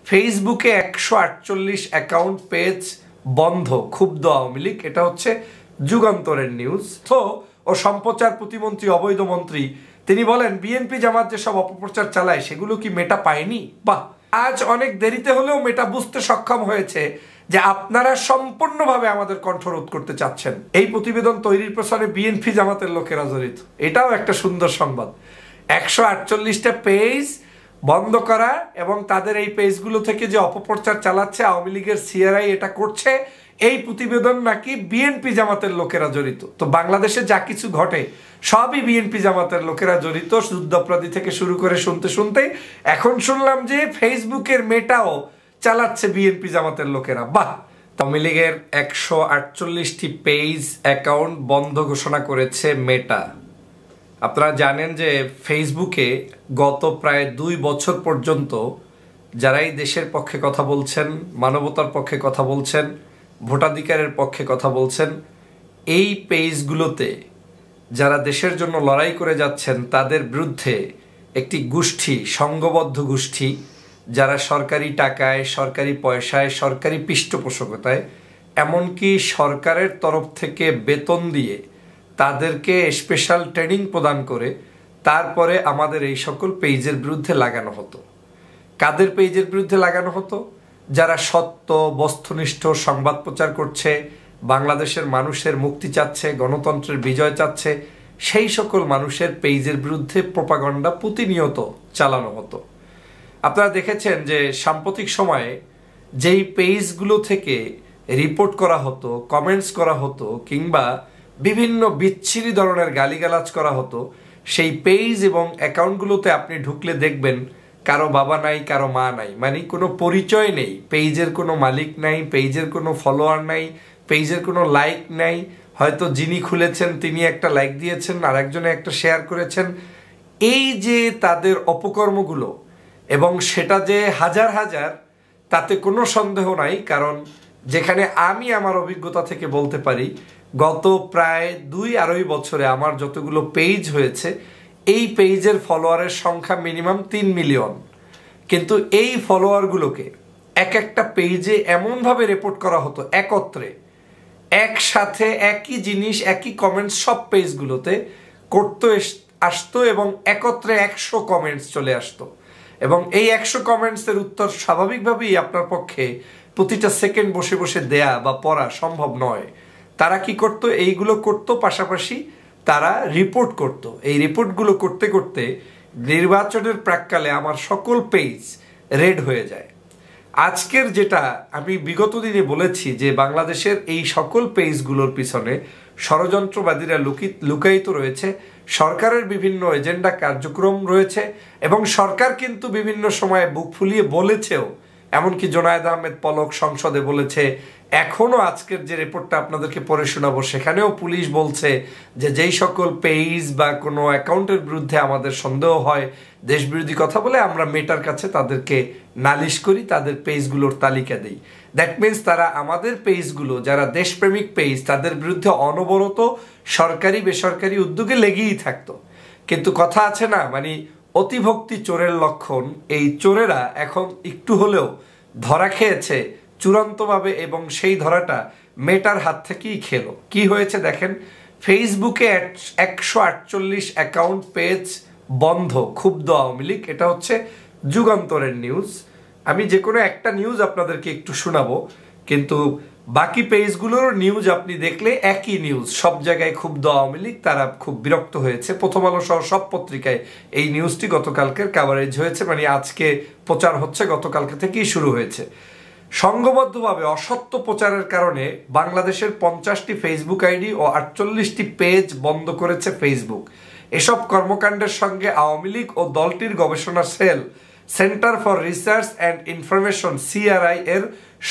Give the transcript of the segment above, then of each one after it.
ফেসবুকে 148 account page বন্ধ, ক্ষুব্ধ আওয়ামী লীগ। এটা হচ্ছে যুগান্তরের নিউজ। তো ও সম্প্রচার প্রতিমন্ত্রী, অবৈধ মন্ত্রী, তিনি বলেন বিএনপি জামাত যেসব অপপ্রচার চালায় সেগুলো কি মেটা পায়নি? বাহ, আজ অনেক দেরিতে হলেও মেটা বুঝতে সক্ষম হয়েছে যে আপনারা সম্পূর্ণভাবে আমাদের কণ্ঠরোধ করতে চাচ্ছেন। এই প্রতিবেদন তৈরির পেছনে বিএনপি জামাতের লোকেরা জড়িত। এটাও একটা সুন্দর সংবাদ। 148টা পেজ বন্ধ করা এবং তাদের এই পেজগুলো থেকে যে অপপ্রচার চালাচ্ছে আওয়ামী লীগের সিআরআই এটা করছে, এই প্রতিবেদন নাকি বিএনপি জামাতের লোকেরা জড়িত। তো বাংলাদেশে যা কিছু ঘটে সবই বিএনপি জামাতের লোকেরা জড়িত, যুদ্ধাপরাধী থেকে শুরু করে শুনতে এখন শুনলাম যে ফেসবুকের মেটাও চালাচ্ছে বিএনপি জামাতের লোকেরা। বাহ! আওয়ামী লীগের 148টি পেজ অ্যাকাউন্ট বন্ধ ঘোষণা করেছে মেটা। আপনারা জানেন যে ফেসবুকে গত প্রায় 2 বছর পর্যন্ত যারাই দেশের পক্ষে কথা বলছেন, মানবতার পক্ষে কথা বলছেন, ভোটাধিকারের পক্ষে কথা বলছেন, এই পেজগুলোতে যারা দেশের জন্য লড়াই করে যাচ্ছেন তাদের বিরুদ্ধে একটি গোষ্ঠী, সংঘবদ্ধ গোষ্ঠী, যারা সরকারি টাকায়, সরকারি পয়সায়, সরকারি পৃষ্ঠপোষকতায়, এমনকি সরকারের তরফ থেকে বেতন দিয়ে তাদেরকে স্পেশাল ট্রেনিং প্রদান করে তারপরে আমাদের এই সকল পেজের বিরুদ্ধে লাগানো হতো। কাদের পেজের বিরুদ্ধে লাগানো হতো? যারা সত্য, বস্তুনিষ্ঠ সংবাদ প্রচার করছে, বাংলাদেশের মানুষের মুক্তি চাচ্ছে, গণতন্ত্রের বিজয় চাচ্ছে, সেই সকল মানুষের পেজের বিরুদ্ধে প্রোপাগান্ডা প্রতিনিয়ত চালানো হতো। আপনারা দেখেছেন যে সাম্প্রতিক সময়ে যেই পেজগুলো থেকে রিপোর্ট করা হতো, কমেন্টস করা হতো, কিংবা বিভিন্ন বিচ্ছিরি ধরনের গালিগালাজ করা হতো, সেই পেজ এবং অ্যাকাউন্টগুলোতে আপনি ঢুকলে দেখবেন কারো বাবা নাই, কারো মা নাই, মানে কোনো পরিচয় নেই, পেজের কোনো মালিক নাই, পেজের কোনো ফলোয়ার নাই, পেজের কোনো লাইক নাই। হয়তো যিনি খুলেছেন তিনি একটা লাইক দিয়েছেন, আর একজনে একটা শেয়ার করেছেন। এই যে তাদের অপকর্মগুলো, এবং সেটা যে হাজার হাজার, তাতে কোনো সন্দেহ নাই। কারণ যেখানে আমি আমার অভিজ্ঞতা থেকে বলতে পারি, গত প্রায় 2-2.5 বছরে আমার যতগুলো পেজ হয়েছে, এই পেজের ফলোয়ারের সংখ্যা মিনিমাম 3 মিলিয়ন। কিন্তু এই ফলোয়ারগুলোকে একটা পেজে এমনভাবে রিপোর্ট করা হতো, একত্রে একসাথে একই জিনিস, একই কমেন্টস সব পেজগুলোতে করতে আসতো, এবং একত্রে 100 কমেন্টস চলে আসতো। এবং এই 100 কমেন্টসের উত্তর স্বাভাবিকভাবেই আপনার পক্ষে প্রতিটা সেকেন্ড বসে বসে দেয়া বা পড়া সম্ভব নয়। তারা কি করতো? এইগুলো করতো, পাশাপাশি তারা রিপোর্ট করত। এই রিপোর্টগুলো করতে করতে নির্বাচনের প্রাক্কালে আমার সকল পেজ রেড হয়ে যায়। আজকের যেটা আমি বিগত দিনে বলেছি যে বাংলাদেশের এই সকল পেজগুলোর পিছনে ষড়যন্ত্রবাদীরা লুকায়িত রয়েছে, সরকারের বিভিন্ন এজেন্ডা কার্যক্রম রয়েছে, এবং সরকার কিন্তু বিভিন্ন সময়ে বুক ফুলিয়ে বলেছেও, এমনকি জোনায়েদ আহমেদ পলক সংসদে বলেছে। এখনও আজকের যে রিপোর্টটা আপনাদেরকে পড়ে শোনাবো সেখানেও পুলিশ বলছে যে যেই সকল পেজ বা কোনো অ্যাকাউন্টের বিরুদ্ধে আমাদের সন্দেহ হয় দেশবিরোধী কথা বলে, আমরা মেটার কাছে তাদেরকে নালিশ করি, তাদের পেজগুলোর তালিকা দিই। দ্যাট মিনস তারা আমাদের পেজগুলো, যারা দেশপ্রেমিক পেজ, তাদের বিরুদ্ধে অনবরত সরকারি বেসরকারি উদ্যোগে লেগেই থাকতো। কিন্তু কথা আছে না, মানে অতিভক্তি চোরের লক্ষণ। এই চোরেরা এখন একটু হলেও ধরা খেয়েছে চূড়ান্তভাবে, এবং সেই ধরাটা মেটার হাত থেকেই খেলো। কি হয়েছে দেখেন, ফেসবুকে 148 অ্যাকাউন্ট পেজ বন্ধ, ক্ষুব্ধ আওয়ামী লীগ। এটা হচ্ছে যুগান্তরের নিউজ। আমি যে কোনো একটা নিউজ আপনাদেরকে একটু শোনাবো, কিন্তু বাকি পেজগুলোর নিউজ আপনি দেখলে একই নিউজ, সব জায়গায় ক্ষুব্ধ আওয়ামী লীগ, তারা খুব বিরক্ত হয়েছে। প্রথম আলো সহ সব পত্রিকায় এই নিউজটি গতকালকের কাভারেজ হয়েছে, মানে আজকে প্রচার হচ্ছে, গতকালকে থেকেই শুরু হয়েছে। সংঘবদ্ধভাবে অসত্য প্রচারের কারণে বাংলাদেশের 50টি ফেসবুক আইডি ও 48টি পেজ বন্ধ করেছে ফেসবুক। এসব কর্মকাণ্ডের সঙ্গে আওয়ামী লীগ ও দলটির গবেষণা cell, centre for research and information CRI এর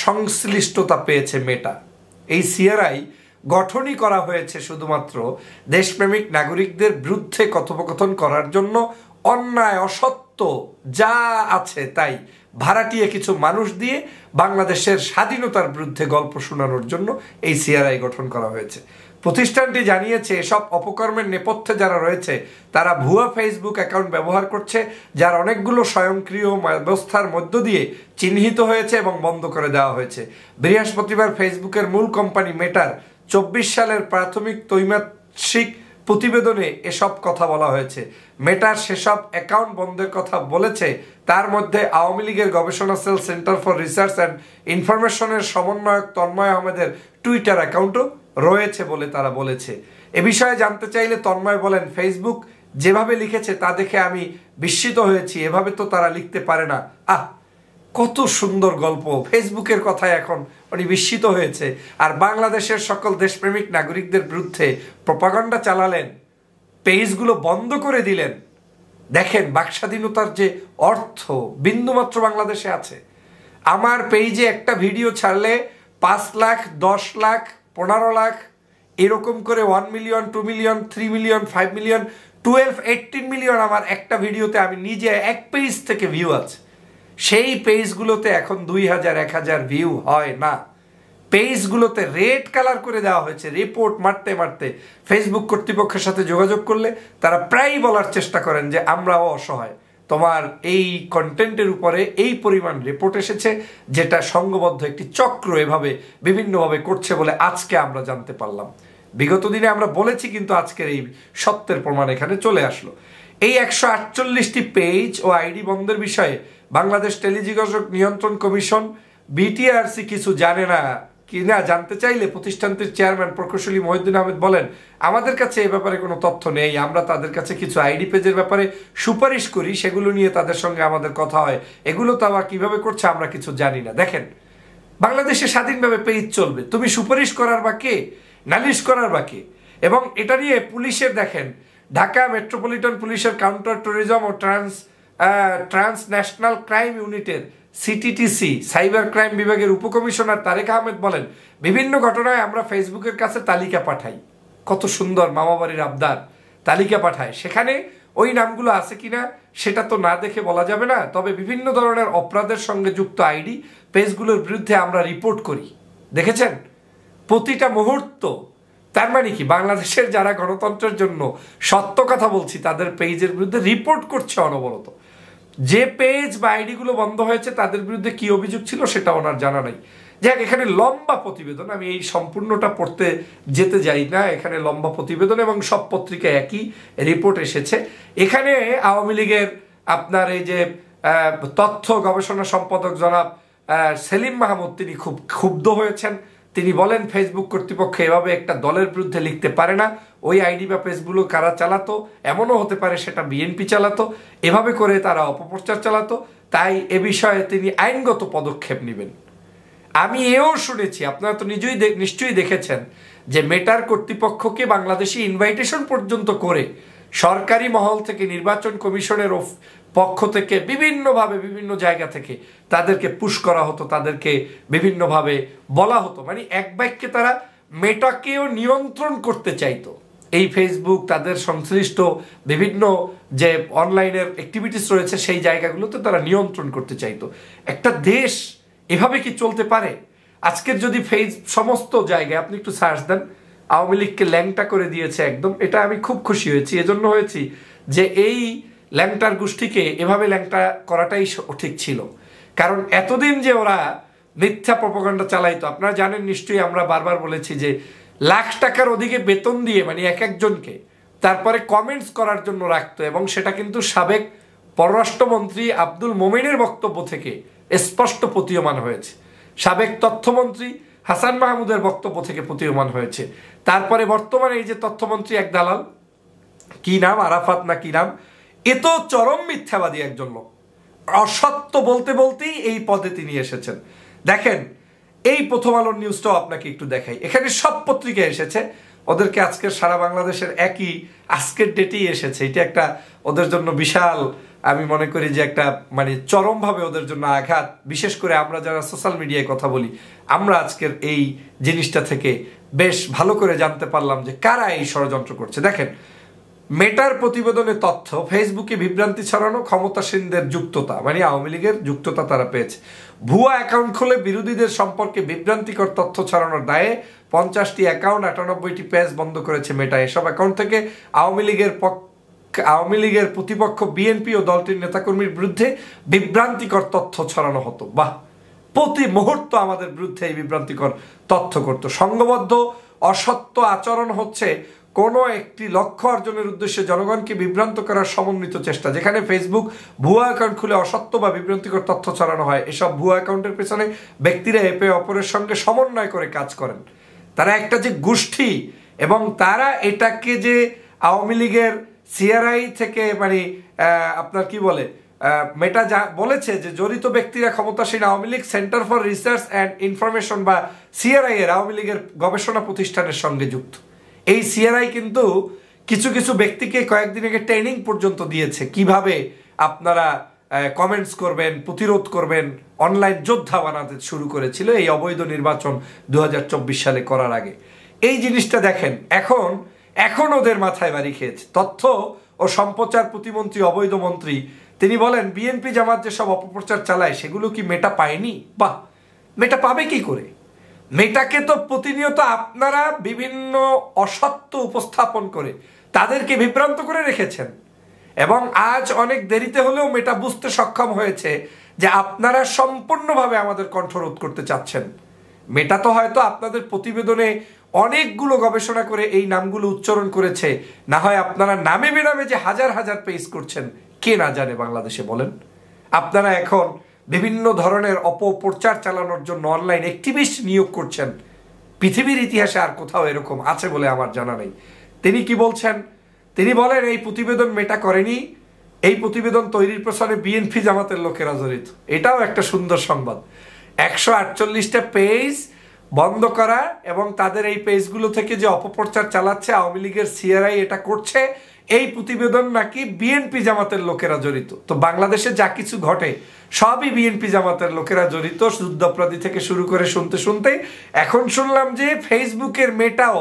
সংশ্লিষ্টতা পেয়েছে মেটা। এই সিআরআই গঠনই করা হয়েছে শুধুমাত্র দেশপ্রেমিক নাগরিকদের বিরুদ্ধে কথোপকথন করার জন্য, অন্যায় অসত্য যা আছে তাই ভাড়াটিয়ে কিছু মানুষ দিয়ে বাংলাদেশের স্বাধীনতার বিরুদ্ধে গল্প শোনানোর জন্য এই সিআরআই গঠন করা হয়েছে। প্রতিষ্ঠানটি জানিয়েছে এসব অপকর্মের নেপথ্যে যারা রয়েছে তারা ভুয়া ফেসবুক অ্যাকাউন্ট ব্যবহার করছে, যার অনেকগুলো স্বয়ংক্রিয় ব্যবস্থার মধ্য দিয়ে চিহ্নিত হয়েছে এবং বন্ধ করে দেওয়া হয়েছে। বৃহস্পতিবার ফেসবুকের মূল কোম্পানি মেটার 24 সালের প্রাথমিক ত্রৈমাসিক প্রতিবেদনে এসব কথা বলা হয়েছে। মেটার সেসব অ্যাকাউন্ট বন্ধের কথা বলেছে, তার মধ্যে আওয়ামী লীগের গবেষণা cell centre for research and ইনফরমেশনের সমন্বয়ক তন্ময় আহমেদের টুইটার অ্যাকাউন্টও রয়েছে বলে তারা বলেছে। এ বিষয়ে জানতে চাইলে তন্ময় বলেন, ফেসবুক যেভাবে লিখেছে তা দেখে আমি বিস্মিত হয়েছি, এভাবে তো তারা লিখতে পারে না। কত সুন্দর গল্প। ফেসবুকের কথায় এখন উনি বিস্মিত হয়েছে, আর বাংলাদেশের সকল দেশপ্রেমিক নাগরিকদের বিরুদ্ধে প্রপাগান্ডা চালালেন, পেজগুলো বন্ধ করে দিলেন। দেখেন বাকস্বাধীনতার যে অর্থ বিন্দুমাত্র বাংলাদেশে আছে। আমার পেজে একটা ভিডিও ছাড়লে 5 লাখ, 10 লাখ, 15 লাখ এরকম করে 1 million, 2 million, 3 million, 5 million, 12, 18 million আমার একটা ভিডিওতে আমি নিজে এক পেজ থেকে ভিউ আছে। সেই পেজগুলোতে এখন 2000, 1000 ভিউ হয় না। পেজগুলোতে রেড কালার করে দেওয়া হয়েছে। রিপোর্ট মারতে মারতে ফেসবুক কর্তৃপক্ষের সাথে যোগাযোগ করলে তারা প্রায়ই বলার চেষ্টা করেন যে আমরাও অসহায়, তোমার এই কন্টেন্টের উপরে এই পরিমাণ রিপোর্ট এসেছে, যেটা সংঘবদ্ধ একটি চক্র এভাবে বিভিন্নভাবে করছে বলে আজকে আমরা জানতে পারলাম। বিগত দিনে আমরা বলেছি, কিন্তু আজকের এই সত্যের প্রমাণ এখানে চলে আসলো। এই 148টি পেজ ও আইডি বন্ধের বিষয়ে বাংলাদেশ টেলিযোগাযোগ নিয়ন্ত্রণ কমিশন বিটিআরসি কিছু জানে না কিনা জানতে চাইলে প্রতিষ্ঠানটির চেয়ারম্যান প্রকৌশলী মহিউদ্দিন আহমেদ বলেন, আমাদের কাছে এ ব্যাপারে কোনো তথ্য নেই। আমরা তাদের কাছে কিছু আইডি পেজের ব্যাপারে সুপারিশ করি, সেগুলো নিয়ে তাদের সঙ্গে আমাদের কথা হয়। এগুলো তো আবার কিভাবে করছে আমরা কিছু জানি না। দেখেন, বাংলাদেশে স্বাধীনভাবে পেজ চলবে, তুমি সুপারিশ করার বা কে, নালিশ করার বা কে? এবং এটা নিয়ে পুলিশের, দেখেন ঢাকা মেট্রোপলিটন পুলিশের কাউন্টার ট্যুরিজম ও ট্রান্সন্যাশনাল ক্রাইম ইউনিটের সিটিটিসি সাইবার ক্রাইম বিভাগের উপকমিশনার তারেক আহমেদ বলেন, বিভিন্ন ঘটনায় আমরা ফেসবুকের কাছে তালিকা পাঠাই। কত সুন্দর মামাবাড়ির আবদার, তালিকা পাঠায়। সেখানে ওই নামগুলো আছে কিনা সেটা তো না দেখে বলা যাবে না, তবে বিভিন্ন ধরনের অপরাধের সঙ্গে যুক্ত আইডি পেজগুলোর বিরুদ্ধে আমরা রিপোর্ট করি। দেখেছেন প্রতিটা মুহূর্ত। তার মানে কি, বাংলাদেশের যারা গণতন্ত্রের জন্য সত্য কথা বলছি তাদের পেজের বিরুদ্ধে রিপোর্ট করছে অনবরত। যে পেজ বা আইডিগুলো বন্ধ হয়েছে তাদের বিরুদ্ধে কি অভিযোগ ছিল সেটা ওনার জানা নাই। যাক, এখানে লম্বা প্রতিবেদন, আমি এই সম্পূর্ণটা পড়তে যেতে যাই না। এখানে লম্বা প্রতিবেদন এবং সব পত্রিকায় একই রিপোর্ট এসেছে। এখানে আওয়ামী লীগের আপনার এই যে তথ্য গবেষণা সম্পাদক জনাব সেলিম মাহমুদ, তিনি খুব ক্ষুব্ধ হয়েছেন। তিনি বলেন, ফেসবুক কর্তৃপক্ষ এভাবে একটা দলের বিরুদ্ধে লিখতে পারে না। ওই আইডি বা পেজগুলো কারা চালাতো, এমনও হতে পারে সেটা বিএনপি চালাতো, এভাবে করে তারা অপপ্রচার চালাতো। তাই এ বিষয়ে তিনি আইনগত পদক্ষেপ নেবেন। আমি এও শুনেছি, আপনারা তো নিশ্চয়ই দেখেছেন যে মেটার কর্তৃপক্ষকে বাংলাদেশে ইনভাইটেশন পর্যন্ত করে সরকারি মহল থেকে, নির্বাচন কমিশনের পক্ষ থেকে বিভিন্নভাবে বিভিন্ন জায়গা থেকে তাদেরকে পুশ করা হতো, তাদেরকে বিভিন্নভাবে বলা হতো। মানে এক বাক্যে তারা মেটাকেও নিয়ন্ত্রণ করতে চাইতো। এই ফেসবুক, তাদের সংশ্লিষ্ট বিভিন্ন যে অনলাইনের অ্যাক্টিভিটিস রয়েছে সেই জায়গাগুলোতে তারা নিয়ন্ত্রণ করতে চাইতো। একটা দেশ এভাবে কি চলতে পারে? আজকের যদি সমস্ত জায়গায় আপনি একটু সার্চ দেন, আওয়ামী লীগকে ল্যাংটা করে দিয়েছে একদম। এটা আমি খুব খুশি হয়েছি, এজন্য হয়েছি যে এই ল্যাংটার গোষ্ঠীকে এভাবে ল্যাংটা করাটাই ঠিক ছিল। কারণ এতদিন যে ওরা মিথ্যা প্রপাগান্ডা চালাইতো, আপনারা জানেন নিশ্চয়ই, আমরা বারবার বলেছি যে লাখ টাকার অধিকে বেতন দিয়ে, মানে এক একজনকে, তারপরে কমেন্টস করার জন্য রাখতো। এবং সেটা কিন্তু সাবেক পররাষ্ট্রমন্ত্রী আব্দুল মোমেনের বক্তব্য থেকে স্পষ্ট প্রতীয়মান হয়েছে, সাবেক তথ্যমন্ত্রী হাসান মাহমুদের বক্তব্য থেকে প্রতীয়মান হয়েছে। তারপরে বর্তমানে এই যে তথ্যমন্ত্রী এক দালাল, কি নাম, আরাফাত না কি নাম, এ তো চরম মিথ্যাবাদী একজন লোক। অসত্য বলতে বলতেই এই পদে তিনি এসেছেন। দেখেন, এই প্রথম আলোর নিউজটাও আপনাকে একটু দেখাই। এখানে সব পত্রিকা এসেছে, ওদেরকে আজকের সারা বাংলাদেশের একই আজকের ডেটেই এসেছে। এটা একটা ওদের জন্য বিশাল, আমি মনে করি যে একটা মানে চরমভাবে ওদের জন্য আঘাত। বিশেষ করে আমরা যারা সোশ্যাল মিডিয়ায় কথা বলি, আমরা আজকের এই জিনিসটা থেকে বেশ ভালো করে জানতে পারলাম যে কারা এই ষড়যন্ত্র করছে। দেখেন, মেটার প্রতিবেদনের তথ্য, ফেসবুকে বিভ্রান্তি ছড়ানো, ক্ষমতাসীনদের যুক্ততা, মানে আওয়ামী লীগের যুক্ততা তারা পেয়েছে। ভুয়া অ্যাকাউন্ট খুলে বিরোধীদের সম্পর্কে বিভ্রান্তিকর তথ্য ছড়ানোর দায়ে 50টি অ্যাকাউন্ট, 98টি পেজ বন্ধ করেছে মেটা। এসব অ্যাকাউন্ট থেকে আওয়ামী লীগের প্রতিপক্ষ বিএনপি ও দলটির নেতাকর্মীর বিরুদ্ধে বিভ্রান্তিকর তথ্য ছড়ানো হতো। বাহ, প্রতি মুহূর্ত আমাদের বিরুদ্ধে এই বিভ্রান্তিকর তথ্য করত। সংঘবদ্ধ অসত্য আচরণ হচ্ছে কোনো একটি লক্ষ্য অর্জনের উদ্দেশ্যে জনগণকে বিভ্রান্ত করার সমন্বিত চেষ্টা। যেখানে ফেসবুক ভুয়া অ্যাকাউন্ট খুলে অসত্য বা বিভ্রান্তিকর তথ্য ছড়ানো হয়, এসব ভুয়া অ্যাকাউন্টের পেছনে ব্যক্তিরা একে অপরের সঙ্গে সমন্বয় করে কাজ করেন। তারা একটা যে গোষ্ঠী, এবং তারা এটাকে যে আওয়ামী লীগের সিআরআই থেকে আপনার কি বলে মেটা যা বলেছে যে জড়িত ব্যক্তিরা ক্ষমতাসীন Awami League centre for research and information বা সিআরআই এর আওয়ামী লীগের গবেষণা প্রতিষ্ঠানের সঙ্গে যুক্ত। এই সিআরআই কিন্তু কিছু কিছু ব্যক্তিকে কয়েকদিন আগে ট্রেনিং পর্যন্ত দিয়েছে কিভাবে আপনারা কমেন্টস করবেন, প্রতিরোধ করবেন, অনলাইন যোদ্ধা বানাতে শুরু করেছিল এই অবৈধ নির্বাচন 2024 সালে করার আগে। এই জিনিসটা দেখেন এখন ওদের মাথায় বাড়ি খেয়েছে। তথ্য ও সম্প্রচার প্রতিমন্ত্রী অবৈধ মন্ত্রী তিনি বলেন বিএনপি জামাত যেসব অপপ্রচার চালায় সেগুলো কি মেটা পায়নি? বাহ, মেটা পাবে কি করে? মেটাকে তো প্রতিনিয়ত আপনারা বিভিন্ন অসত্য উপস্থাপন করে তাদেরকে বিভ্রান্ত করে রেখেছেন, এবং আজ অনেক দেরিতে হলেও মেটা বুঝতে সক্ষম হয়েছে যে আপনারা সম্পূর্ণভাবে আমাদের কণ্ঠরোধ করতে চাচ্ছেন। মেটা তো হয়তো আপনাদের প্রতিবেদনে অনেকগুলো গবেষণা করে এই নামগুলো উচ্চারণ করেছে, না হয় আপনারা নামে বেনামে যে হাজার হাজার পেজ করছেন কে না জানে বাংলাদেশে, বলেন। আপনারা এখন বিভিন্ন ধরনের অপপ্রচার চালানোর জন্য অনলাইন অ্যাক্টিভিস্ট নিয়োগ করছেন। পৃথিবীর ইতিহাসে আর কোথাও এরকম আছে বলে আমার জানা নেই। তিনি কি বলছেন? তিনি বলেন এই প্রতিবেদন মেটা করেনি, এই প্রতিবেদন তৈরির পেছনে বিএনপি জামাতের লোকেরা জড়িত। এটাও একটা সুন্দর সংবাদ। 148টা পেজ বন্ধ করা এবং তাদের এই পেজগুলো থেকে যে অপপ্রচার চালাচ্ছে আওয়ামী লীগের সিআরআই এটা করছে, এই প্রতিবেদন নাকি বিএনপি জামাতের লোকেরা জড়িত। তো বাংলাদেশে যা কিছু ঘটে সবই বিএনপি জামাতের লোকেরা জড়িত, যুদ্ধাপরাধী থেকে শুরু করে শুনতে এখন শুনলাম যে ফেসবুকের মেটাও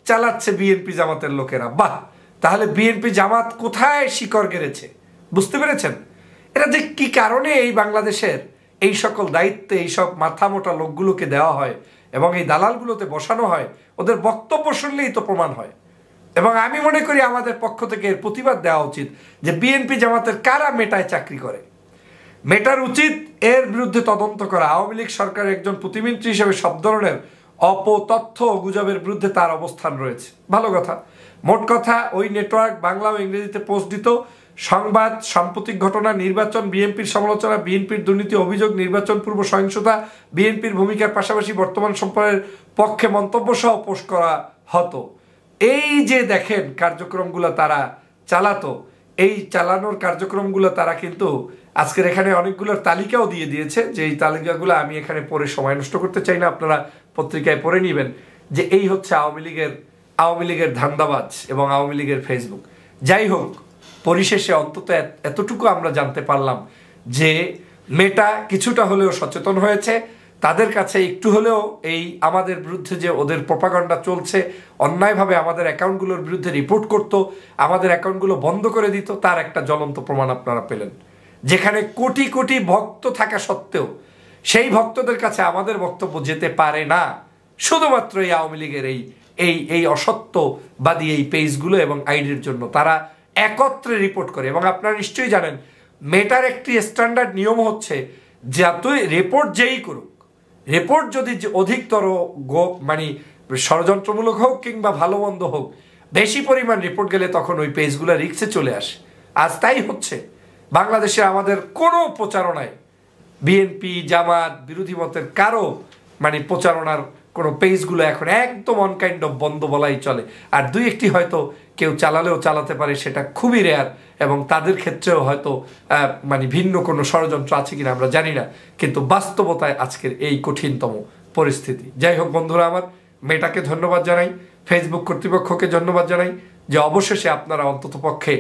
চালাচ্ছে বিএনপি জামাতের লোকেরা। বাহ, তাহলে বিএনপি জামাত কোথায় শিকড় গেড়েছে বুঝতে পেরেছেন? এটা যে কি কারণে এই বাংলাদেশের এই সকল দায়িত্বে এইসব মাথা মোটা লোকগুলোকে দেওয়া হয় এবং এই দালালগুলোতে বসানো হয়, ওদের বক্তব্য শুনলেই তো প্রমাণ হয়। এবং আমি মনে করি আমাদের পক্ষ থেকে এর প্রতিবাদ দেওয়া উচিত যে বিএনপি জামাতের কারা মেটায় চাকরি করে। মেটার উচিত এর বিরুদ্ধে তদন্ত করা। আওয়ামী লীগ সরকারের একজন প্রতিমন্ত্রী হিসেবে সব ধরনের অপতথ্য ও গুজবের বিরুদ্ধে তার অবস্থান রয়েছে। ভালো কথা। মোট কথা, ওই নেটওয়ার্ক বাংলা ও ইংরেজিতে পোস্ট দিত, সংবাদ, সাম্প্রতিক ঘটনা, নির্বাচন, বিএনপির সমালোচনা, বিএনপির দুর্নীতি অভিযোগ, নির্বাচন পূর্ব সহিংসতা, বিএনপির ভূমিকার পাশাপাশি বর্তমান সম্পর্কের পক্ষে মন্তব্য সহ পোস্ট করা হতো। এই যে দেখেন কার্যক্রমগুলো তারা চালাতো, এই চালানোর কার্যক্রমগুলো তারা কিন্তু আজকের এখানে অনেকগুলোর তালিকাও দিয়ে দিয়েছে, যে এই তালিকাগুলো আমি এখানে পড়ে সময় নষ্ট করতে চাই না, আপনারা পত্রিকায় পড়ে নেবেন যে এই হচ্ছে আওয়ামী লীগের ধান্দাবাজ এবং আওয়ামী লীগের ফেসবুক। যাই হোক, পরিশেষে অন্তত এতটুকু আমরা জানতে পারলাম যে মেটা কিছুটা হলেও সচেতন হয়েছে, তাদের কাছে একটু হলেও এই আমাদের বিরুদ্ধে যে ওদের প্রপাগান্ডা চলছে, অন্যায়ভাবে আমাদের অ্যাকাউন্টগুলোর বিরুদ্ধে রিপোর্ট করত, আমাদের অ্যাকাউন্টগুলো বন্ধ করে দিত, তার একটা জ্বলন্ত প্রমাণ আপনারা পেলেন। যেখানে কোটি কোটি ভক্ত থাকা সত্ত্বেও সেই ভক্তদের কাছে আমাদের বক্তব্য যেতে পারে না, শুধুমাত্র এই আওয়ামী লীগের এই অসত্যবাদী এই পেজগুলো এবং আইডির জন্য তারা একত্রে রিপোর্ট করে। এবং আপনারা নিশ্চয়ই জানেন মেটার একটি স্ট্যান্ডার্ড নিয়ম হচ্ছে যে তুই রিপোর্ট যেই করুক, রিপোর্ট যদি অধিকতর ষড়যন্ত্রমূলক হোক কিংবা ভালো মন্দ হোক, বেশি পরিমাণ রিপোর্ট গেলে তখন ওই পেজগুলো রিক্সে চলে আসে। আজ তাই হচ্ছে। বাংলাদেশে আমাদের কোনো প্রচারণায় বিএনপি জামাত বিরোধী মতের কারো প্রচারণার কোনো পেজগুলো এখন একদম অনকাইন্ড অফ বন্ধ বলাই চলে। আর দুই একটি হয়তো কেউ চালালেও চালাতে পারে, সেটা খুবই রেয়ার, এবং তাদের ক্ষেত্রেও হয়তো ভিন্ন কোনো ষড়যন্ত্র আছে কিনা আমরা জানি না, কিন্তু বাস্তবতায় আজকের এই কঠিনতম পরিস্থিতি। যাই হোক বন্ধুরা আমার, মেটাকে ধন্যবাদ জানাই, ফেসবুক কর্তৃপক্ষকে ধন্যবাদ জানাই যে অবশেষে আপনারা অন্ততপক্ষে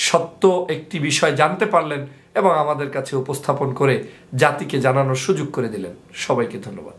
সত্য একটি বিষয় জানতে পারলেন এবং আমাদের কাছে উপস্থাপন করে জাতিকে জানানোর সুযোগ করে দিলেন। সবাইকে ধন্যবাদ।